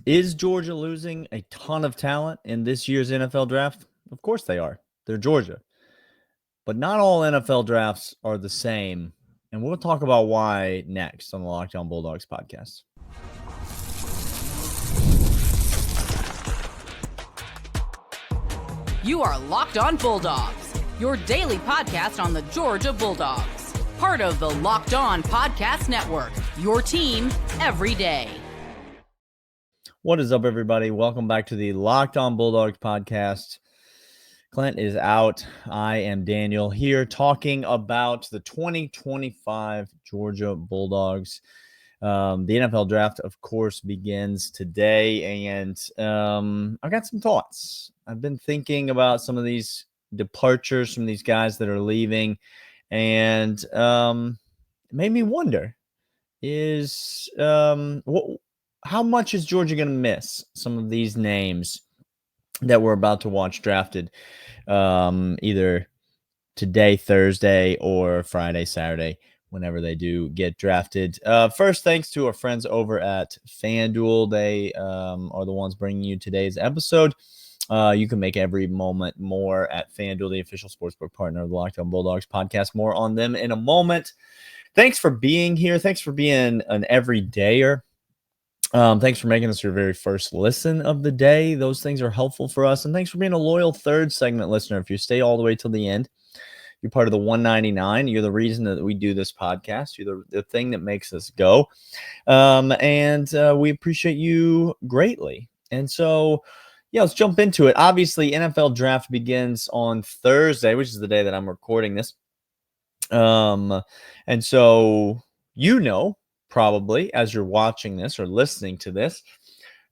Is Georgia losing a ton of talent in this year's NFL draft? Of course they are. They're Georgia. But not all NFL drafts are the same. And we'll talk about why next on the Locked On Bulldogs podcast. You are Locked On Bulldogs, your daily podcast on the Georgia Bulldogs. Part of the Locked On Podcast Network, your team every day. What is up, everybody? Welcome back to the Locked On Bulldogs podcast. Clint is out. I am Daniel here talking about the 2025 Georgia Bulldogs. The NFL draft, of course, begins today, and I've got some thoughts. I've been thinking about some of these departures from these guys that are leaving, and it made me wonder, how much is Georgia going to miss some of these names that we're about to watch drafted either today, Thursday, or Friday, Saturday, whenever they do get drafted. First, thanks to our friends over at FanDuel. They are the ones bringing you today's episode. You can make every moment more at FanDuel, the official sportsbook partner of the Locked On Bulldogs podcast. More on them in a moment. Thanks for being here. Thanks for being an everydayer. Thanks for making us your very first listen of the day. Those things are helpful for us. And thanks for being a loyal third segment listener. If you stay all the way till the end, you're part of the 199. You're the reason that we do this podcast. You're the thing that makes us go. And we appreciate you greatly. And so, yeah, let's jump into it. Obviously, NFL draft begins on Thursday, which is the day that I'm recording this. And so, probably as you're watching this or listening to this,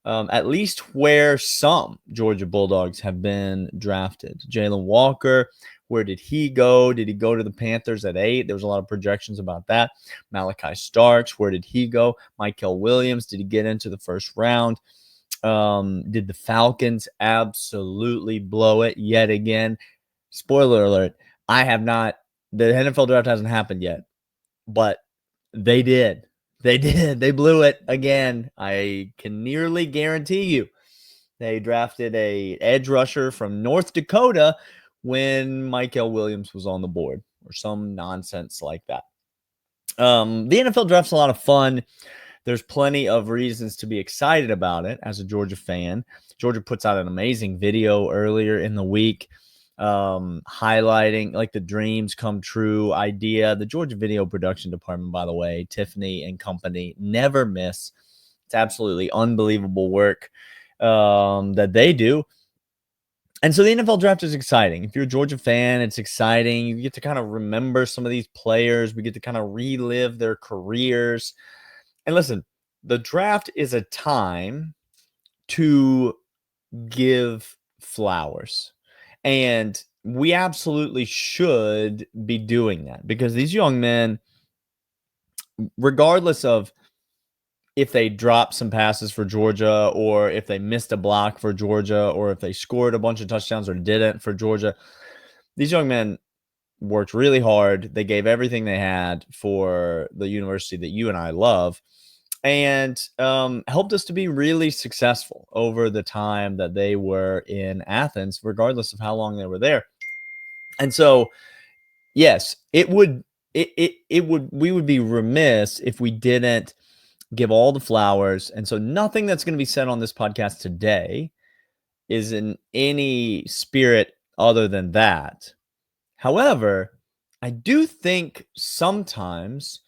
at least where some Georgia Bulldogs have been drafted. Jalen Walker, where did he go? Did he go to the Panthers at 8? There was a lot of projections about that. Malachi Starks, where did he go? Michael Williams, did he get into the first round? Did the Falcons absolutely blow it yet again? Spoiler alert, the NFL draft hasn't happened yet, but they did. They did. They blew it again. I can nearly guarantee you. They drafted an edge rusher from North Dakota when Michael Williams was on the board or some nonsense like that. The NFL draft's a lot of fun. There's plenty of reasons to be excited about it as a Georgia fan. Georgia puts out an amazing video earlier in the week highlighting like the dreams come true idea. The Georgia video production department, by the way, Tiffany and company, never miss. It's absolutely unbelievable work that they do. And so the NFL draft is exciting. If you're a Georgia fan, it's exciting. You get to kind of remember some of these players. We get to kind of relive their careers. And listen, the draft is a time to give flowers. And we absolutely should be doing that because these young men, regardless of if they dropped some passes for Georgia or if they missed a block for Georgia or if they scored a bunch of touchdowns or didn't for Georgia, these young men worked really hard. They gave everything they had for the university that you and I love and helped us to be really successful over the time that they were in Athens, regardless of how long they were there. And so, yes, we would be remiss if we didn't give all the flowers. And so nothing that's going to be said on this podcast today is in any spirit other than that. However, I do think sometimes,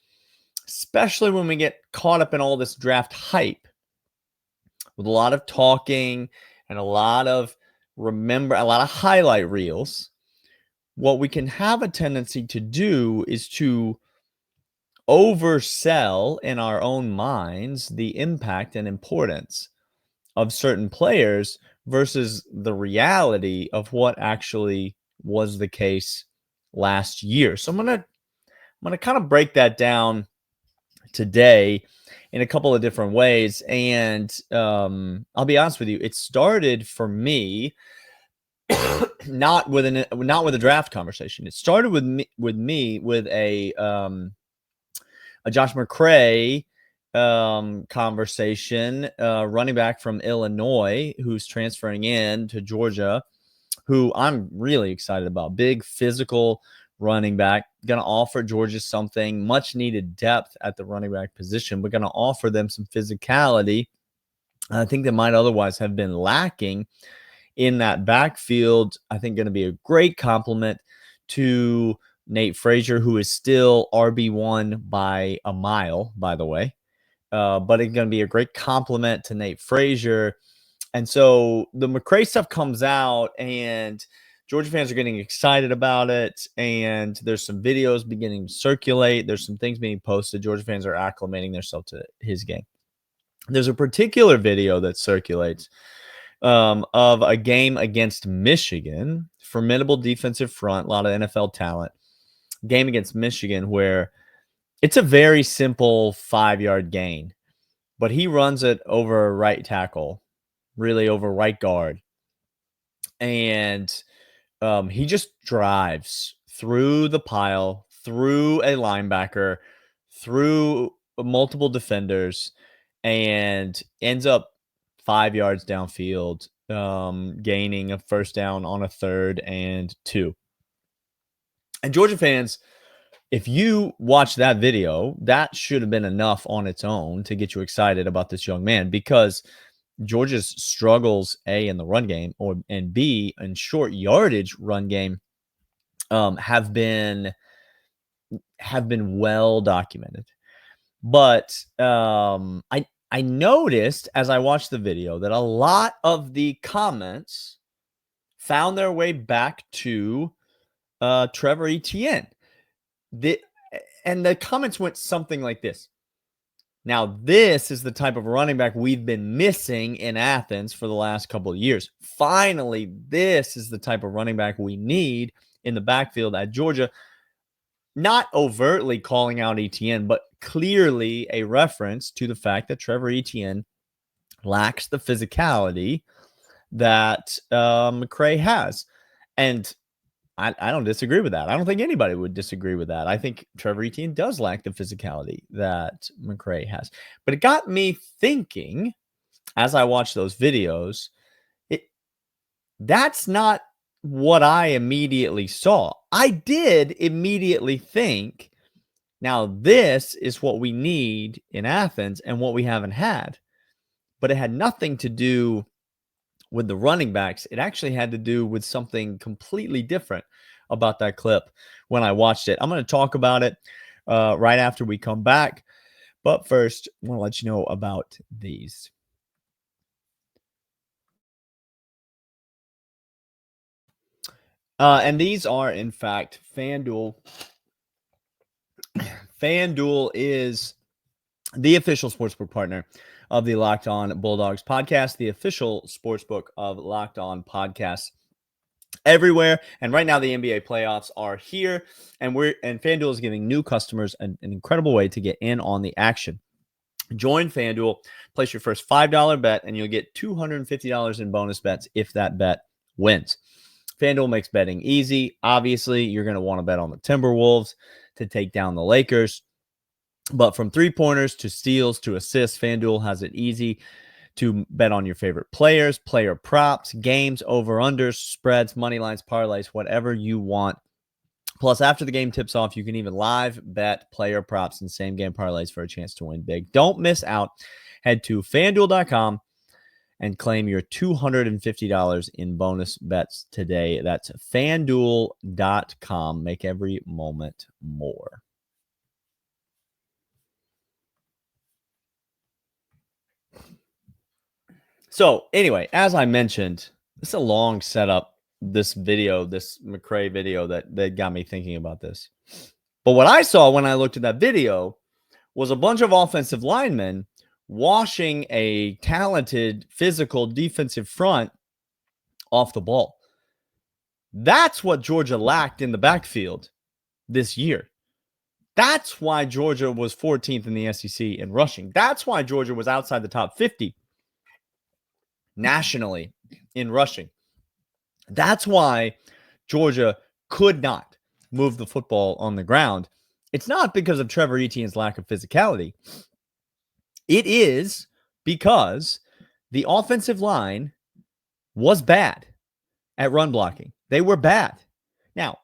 especially when we get caught up in all this draft hype with a lot of talking and a lot of highlight reels, what we can have a tendency to do is to oversell in our own minds the impact and importance of certain players versus the reality of what actually was the case last year. So I'm gonna kind of break that down today in a couple of different ways. And I'll be honest with you, it started for me not with a draft conversation. It started with me with a Josh McCray conversation, running back from Illinois who's transferring in to Georgia, who I'm really excited about. Big physical running back, going to offer Georgia something, much needed depth at the running back position, but going to offer them some physicality I think that might otherwise have been lacking in that backfield. I think going to be a great compliment to Nate Frazier, who is still RB1 by a mile, by the way. But it's going to be a great compliment to Nate Frazier. And so the McCray stuff comes out, and Georgia fans are getting excited about it. And there's some videos beginning to circulate. There's some things being posted. Georgia fans are acclimating themselves to his game. There's a particular video that circulates of a game against Michigan, formidable defensive front, a lot of NFL talent. Game against Michigan where it's a very simple 5-yard gain, but he runs it over right tackle, really over right guard. And he just drives through the pile, through a linebacker, through multiple defenders, and ends up 5 yards downfield, gaining a first down on a 3rd and 2. And Georgia fans, if you watch that video, that should have been enough on its own to get you excited about this young man, because Georgia's struggles, A, in the run game, and B, in short yardage run game, have been well documented. But I noticed as I watched the video that a lot of the comments found their way back to Trevor Etienne. And the comments went something like this. Now, this is the type of running back we've been missing in Athens for the last couple of years. Finally, this is the type of running back we need in the backfield at Georgia. Not overtly calling out Etienne, but clearly a reference to the fact that Trevor Etienne lacks the physicality that McCray has. And I don't disagree with that. I don't think anybody would disagree with that. I think Trevor Etienne does lack the physicality that McCray has. But it got me thinking, as I watched those videos, that's not what I immediately saw. I did immediately think, now this is what we need in Athens and what we haven't had. But it had nothing to do with the running backs. It actually had to do with something completely different about that clip when I watched it. I'm going to talk about it right after we come back. But first, I want to let you know about these. And these are, in fact, FanDuel. FanDuel is the official sportsbook partner of the Locked On Bulldogs podcast, the official sportsbook of Locked On Podcasts everywhere. And right now, the NBA playoffs are here, and FanDuel is giving new customers an incredible way to get in on the action. Join FanDuel, place your first $5 bet, and you'll get $250 in bonus bets if that bet wins. FanDuel makes betting easy. Obviously, you're going to want to bet on the Timberwolves to take down the Lakers. But from three-pointers to steals to assists, FanDuel has it easy to bet on your favorite players, player props, games, over-unders, spreads, money lines, parlays, whatever you want. Plus, after the game tips off, you can even live bet player props and same-game parlays for a chance to win big. Don't miss out. Head to FanDuel.com and claim your $250 in bonus bets today. That's FanDuel.com. Make every moment more. So anyway, as I mentioned, this is a long setup, this video, this McCray video that got me thinking about this. But what I saw when I looked at that video was a bunch of offensive linemen washing a talented, physical defensive front off the ball. That's what Georgia lacked in the backfield this year. That's why Georgia was 14th in the SEC in rushing. That's why Georgia was outside the top 50 nationally in rushing. That's why Georgia could not move the football on the ground. It's not because of Trevor Etienne's lack of physicality. It is because the offensive line was bad at run blocking. They were bad. Now,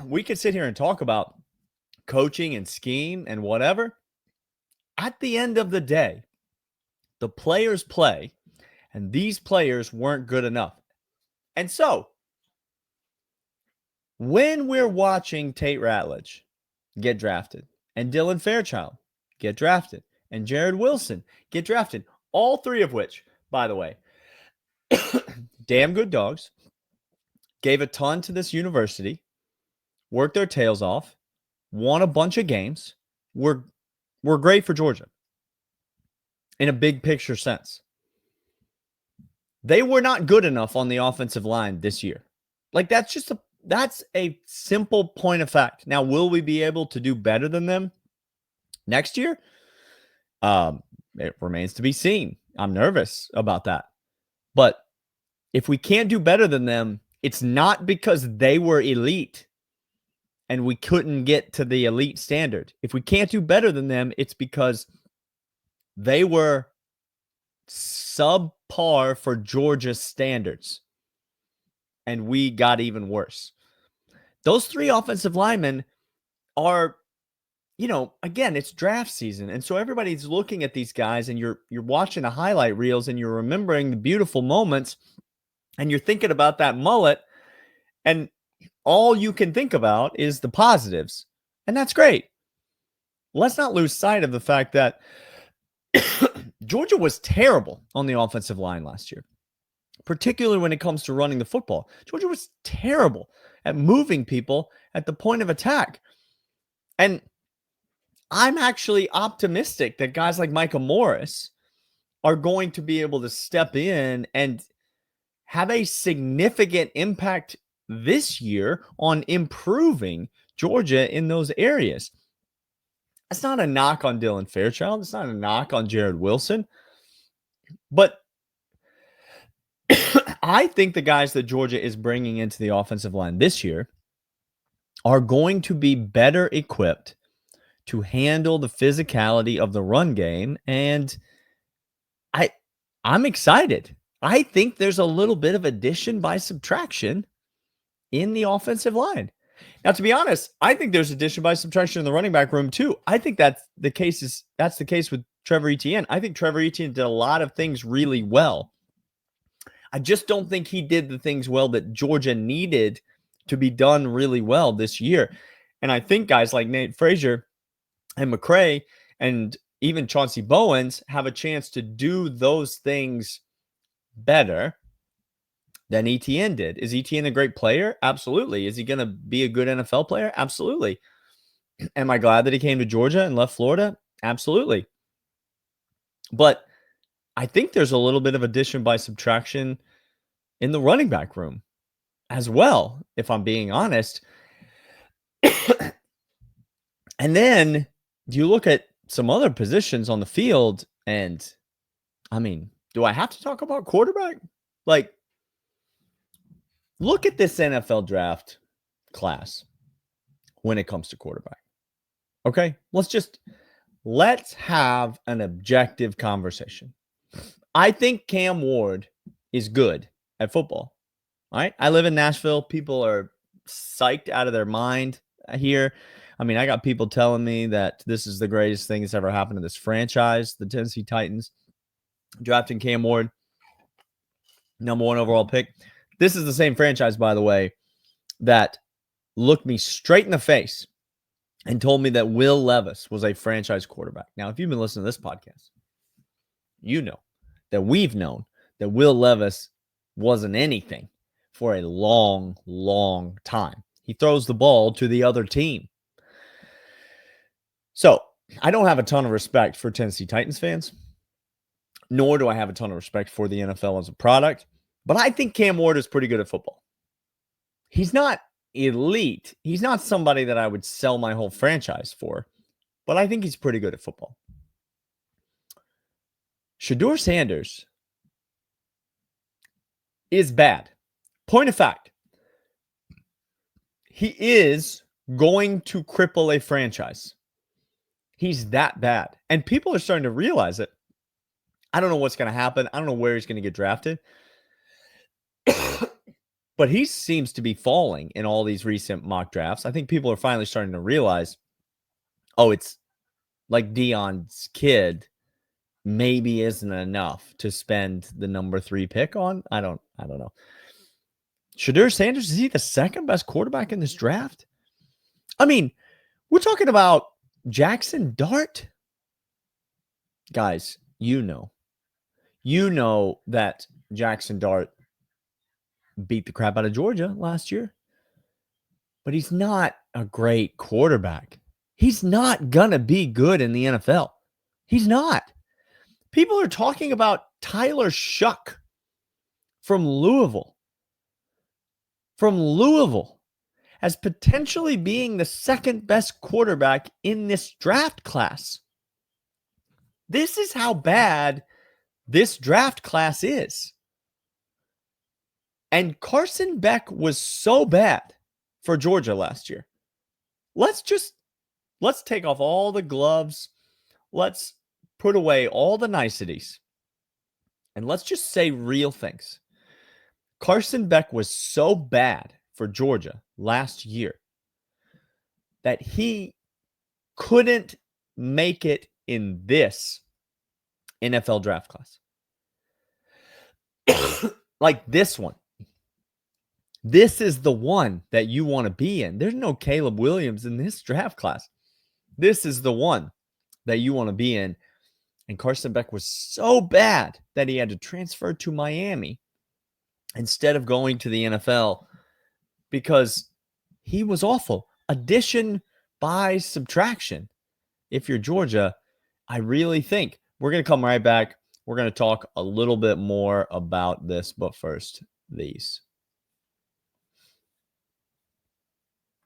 we could sit here and talk about coaching and scheme and whatever. At the end of the day, the players play, and these players weren't good enough. And so, when we're watching Tate Ratledge get drafted, and Dylan Fairchild get drafted, and Jared Wilson get drafted, all three of which, by the way, damn good dogs, gave a ton to this university, worked their tails off, won a bunch of games, were great for Georgia in a big picture sense. They were not good enough on the offensive line this year. Like, that's a simple point of fact. Now, will we be able to do better than them next year? It remains to be seen. I'm nervous about that. But if we can't do better than them, it's not because they were elite and we couldn't get to the elite standard. If we can't do better than them, it's because they were subpar for Georgia's standards, and we got even worse. Those three offensive linemen are, again, it's draft season, and so everybody's looking at these guys, and you're watching the highlight reels, and you're remembering the beautiful moments, and you're thinking about that mullet, and all you can think about is the positives, and that's great. Let's not lose sight of the fact that Georgia was terrible on the offensive line last year, particularly when it comes to running the football. Georgia was terrible at moving people at the point of attack. And I'm actually optimistic that guys like Micah Morris are going to be able to step in and have a significant impact this year on improving Georgia in those areas. That's not a knock on Dylan Fairchild. It's not a knock on Jared Wilson. But I think the guys that Georgia is bringing into the offensive line this year are going to be better equipped to handle the physicality of the run game. And I'm excited. I think there's a little bit of addition by subtraction in the offensive line. Now, to be honest, I think there's addition by subtraction in the running back room too. I think that's the case with Trevor Etienne. I think Trevor Etienne did a lot of things really well. I just don't think he did the things well that Georgia needed to be done really well this year. And I think guys like Nate Frazier and McCray and even Chauncey Bowens have a chance to do those things better than Etienne did. Is Etienne a great player? Absolutely. Is he going to be a good NFL player? Absolutely. Am I glad that he came to Georgia and left Florida? Absolutely. But I think there's a little bit of addition by subtraction in the running back room as well, if I'm being honest. And then you look at some other positions on the field, and I mean, do I have to talk about quarterback? Like, look at this NFL draft class when it comes to quarterback. Okay, let's have an objective conversation. I think Cam Ward is good at football. All right, I live in Nashville. People are psyched out of their mind here. I mean, I got people telling me that this is the greatest thing that's ever happened to this franchise, the Tennessee Titans, drafting Cam Ward, number 1 overall pick. This is the same franchise, by the way, that looked me straight in the face and told me that Will Levis was a franchise quarterback. Now, if you've been listening to this podcast, you know that we've known that Will Levis wasn't anything for a long, long time. He throws the ball to the other team. So I don't have a ton of respect for Tennessee Titans fans, nor do I have a ton of respect for the NFL as a product. But I think Cam Ward is pretty good at football. He's not elite. He's not somebody that I would sell my whole franchise for, but I think he's pretty good at football. Shedeur Sanders is bad. Point of fact, he is going to cripple a franchise. He's that bad. And people are starting to realize it. I don't know what's going to happen. I don't know where he's going to get drafted. But he seems to be falling in all these recent mock drafts. I think people are finally starting to realize, oh, it's like Deion's kid maybe isn't enough to spend the number 3 pick on. I don't know. Shedeur Sanders, is he the second best quarterback in this draft? I mean, we're talking about Jackson Dart. Guys, you know that Jackson Dart beat the crap out of Georgia last year. But he's not a great quarterback. He's not going to be good in the NFL. He's not. People are talking about Tyler Shuck from Louisville. As potentially being the second best quarterback in this draft class. This is how bad this draft class is. And Carson Beck was so bad for Georgia last year. Let's take off all the gloves. Let's put away all the niceties. And let's just say real things. Carson Beck was so bad for Georgia last year that he couldn't make it in this NFL draft class. Like this one. This is the one that you want to be in. There's no Caleb Williams in this draft class. This is the one that you want to be in. And Carson Beck was so bad that he had to transfer to Miami instead of going to the NFL because he was awful. Addition by subtraction. If you're Georgia, I really think we're going to come right back. We're going to talk a little bit more about this, but first, these.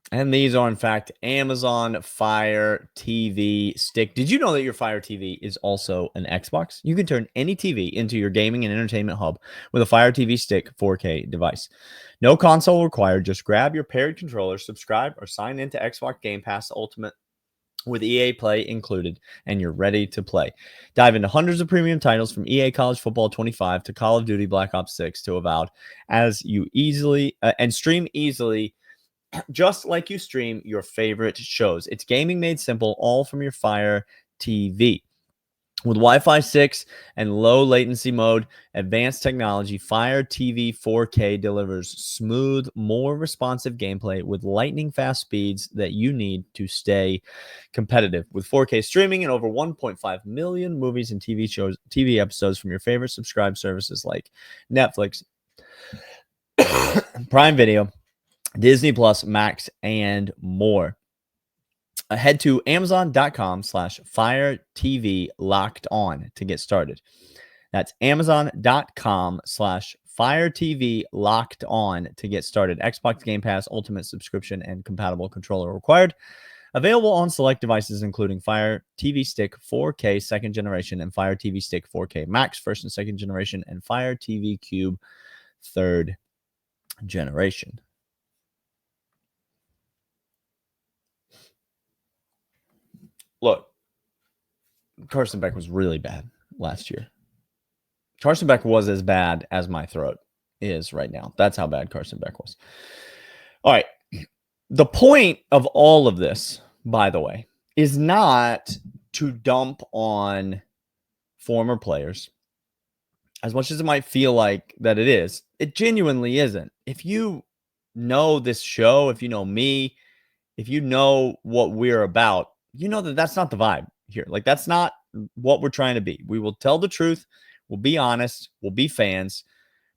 And these are, in fact, Amazon Fire TV Stick. Did you know that your Fire TV is also an Xbox? You can turn any TV into your gaming and entertainment hub with a Fire TV Stick 4K device. No console required. Just grab your paired controller, subscribe, or sign into Xbox Game Pass Ultimate with EA Play included, and you're ready to play. Dive into hundreds of premium titles from EA College Football 25 to Call of Duty Black Ops 6 to Avowed as you easily and stream easily just like you stream your favorite shows. It's gaming made simple, all from your Fire TV. With Wi-Fi 6 and low latency mode, advanced technology, Fire TV 4K delivers smooth, more responsive gameplay with lightning fast speeds that you need to stay competitive. With 4K streaming and over 1.5 million movies and TV episodes from your favorite subscribed services like Netflix, Prime Video, Disney Plus, Max, and more. Head to Amazon.com/Fire TV Locked On to get started. That's Amazon.com/Fire TV Locked On to get started. Xbox Game Pass Ultimate subscription and compatible controller required. Available on select devices including Fire TV Stick 4K second generation and Fire TV Stick 4K Max first and second generation and Fire TV Cube third generation. Look, Carson Beck was really bad last year. Carson Beck was as bad as my throat is right now. That's how bad Carson Beck was. All right. The point of all of this, by the way, is not to dump on former players. As much as it might feel like that it is, it genuinely isn't. If you know this show, if you know me, if you know what we're about, you know that that's not the vibe here. Like, that's not what we're trying to be. We will tell the truth. We'll be honest. We'll be fans.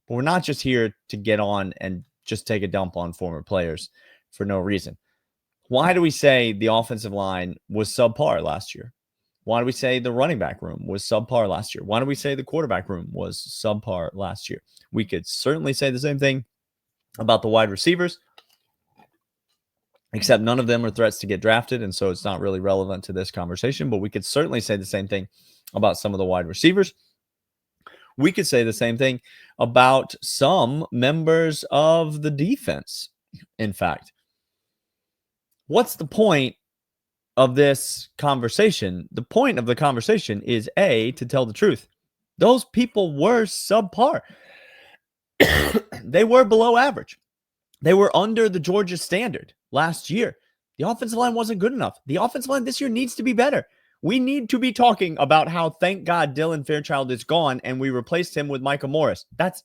But we're not just here to get on and just take a dump on former players for no reason. Why do we say the offensive line was subpar last year? Why do we say the running back room was subpar last year? Why do we say the quarterback room was subpar last year? We could certainly say the same thing about the wide receivers, except none of them are threats to get drafted, and so it's not really relevant to this conversation. But we could certainly say the same thing about some of the wide receivers. We could say the same thing about some members of the defense. In fact, what's the point of this conversation, the point of the conversation is to tell the truth. Those people were subpar. They were below average. They were under the Georgia standard last year. The offensive line wasn't good enough. The offensive line this year needs to be better. We need to be talking about how, thank God, Dylan Fairchild is gone and we replaced him with Micah Morris. That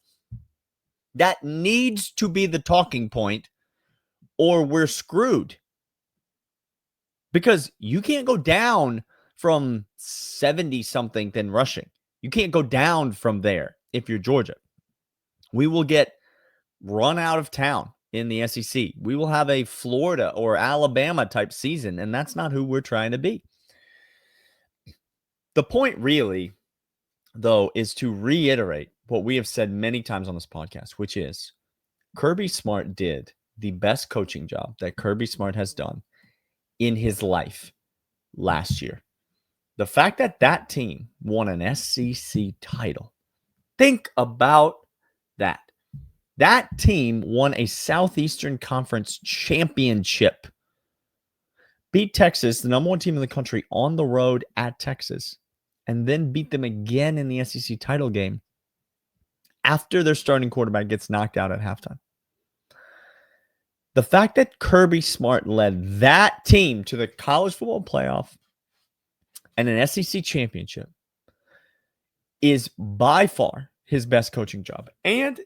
needs to be the talking point, or we're screwed. Because you can't go down from 70-something then rushing. You can't go down from there if you're Georgia. We will get run out of town in the SEC. We will have a Florida or Alabama type season, and that's not who we're trying to be. The point really, though, is to reiterate what we have said many times on this podcast, which is Kirby Smart did the best coaching job that Kirby Smart has done in his life last year. The fact that that team won an SEC title, think about that. That team won a Southeastern Conference championship, beat Texas, the number one team in the country, on the road at Texas, and then beat them again in the SEC title game after their starting quarterback gets knocked out at halftime. The fact that Kirby Smart led that team to the college football playoff and an SEC championship is by far his best coaching job. And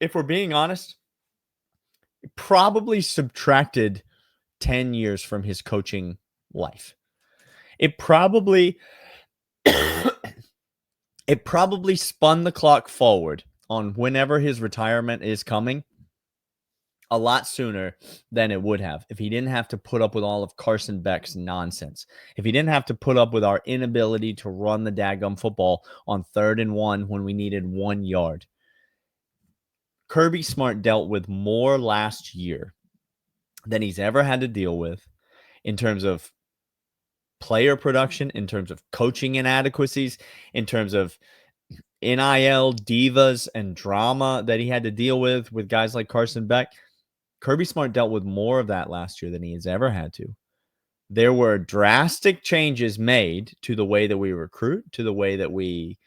if we're being honest, it probably subtracted 10 years from his coaching life. It probably spun the clock forward on whenever his retirement is coming a lot sooner than it would have if he didn't have to put up with all of Carson Beck's nonsense. If he didn't have to put up with our inability to run the daggum football on 3rd and 1 when we needed 1 yard. Kirby Smart dealt with more last year than he's ever had to deal with in terms of player production, in terms of coaching inadequacies, in terms of NIL divas and drama that he had to deal with guys like Carson Beck. Kirby Smart dealt with more of that last year than he has ever had to. There were drastic changes made to the way that we recruit, to the way that we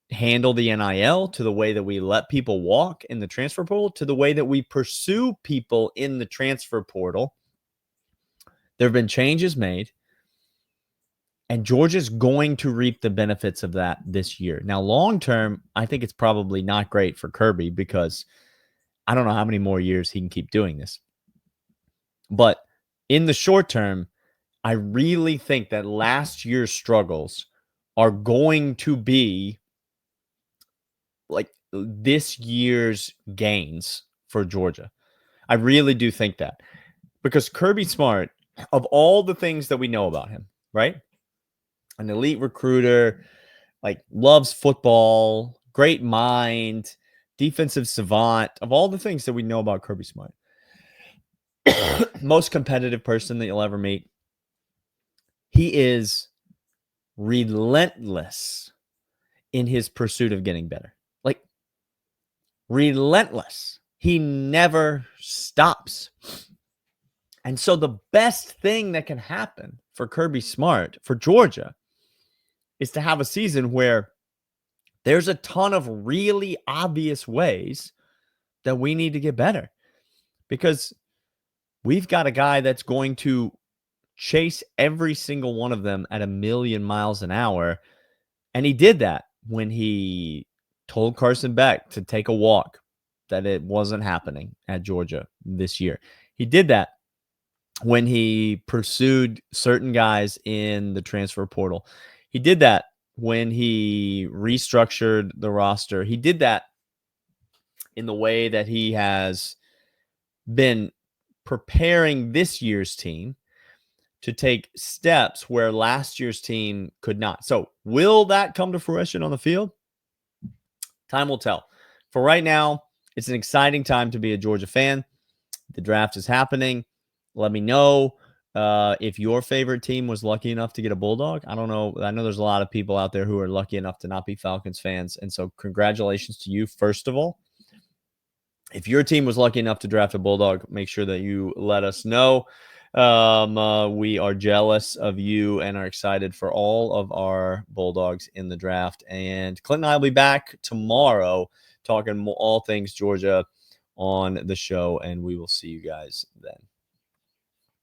handle the NIL, to the way that we let people walk in the transfer portal, to the way that we pursue people in the transfer portal. There have been changes made, and Georgia's going to reap the benefits of that this year. Now, long term, I think it's probably not great for Kirby because I don't know how many more years he can keep doing this. But in the short term, I really think that last year's struggles are going to be like this year's gains for Georgia. I really do think that. Because Kirby Smart, of all the things that we know about him, right? An elite recruiter, like loves football, great mind, defensive savant, of all the things that we know about Kirby Smart. Most competitive person that you'll ever meet. He is relentless in his pursuit of getting better. Like, relentless. He never stops. And so the best thing that can happen for Kirby Smart, for Georgia, is to have a season where there's a ton of really obvious ways that we need to get better. Because we've got a guy that's going to chase every single one of them at 1,000,000 miles an hour. And he did that when he told Carson Beck to take a walk, that it wasn't happening at Georgia this year. He did that when he pursued certain guys in the transfer portal. He did that when he restructured the roster. He did that in the way that he has been preparing this year's team to take steps where last year's team could not. So will that come to fruition on the field? Time will tell. For right now, it's an exciting time to be a Georgia fan. The draft is happening. Let me know if your favorite team was lucky enough to get a Bulldog. I don't know. I know there's a lot of people out there who are lucky enough to not be Falcons fans. And so congratulations to you, first of all. If your team was lucky enough to draft a Bulldog, make sure that you let us know. We are jealous of you and are excited for all of our Bulldogs in the draft. And Clint and I will be back tomorrow talking all things Georgia on the show, and we will see you guys then.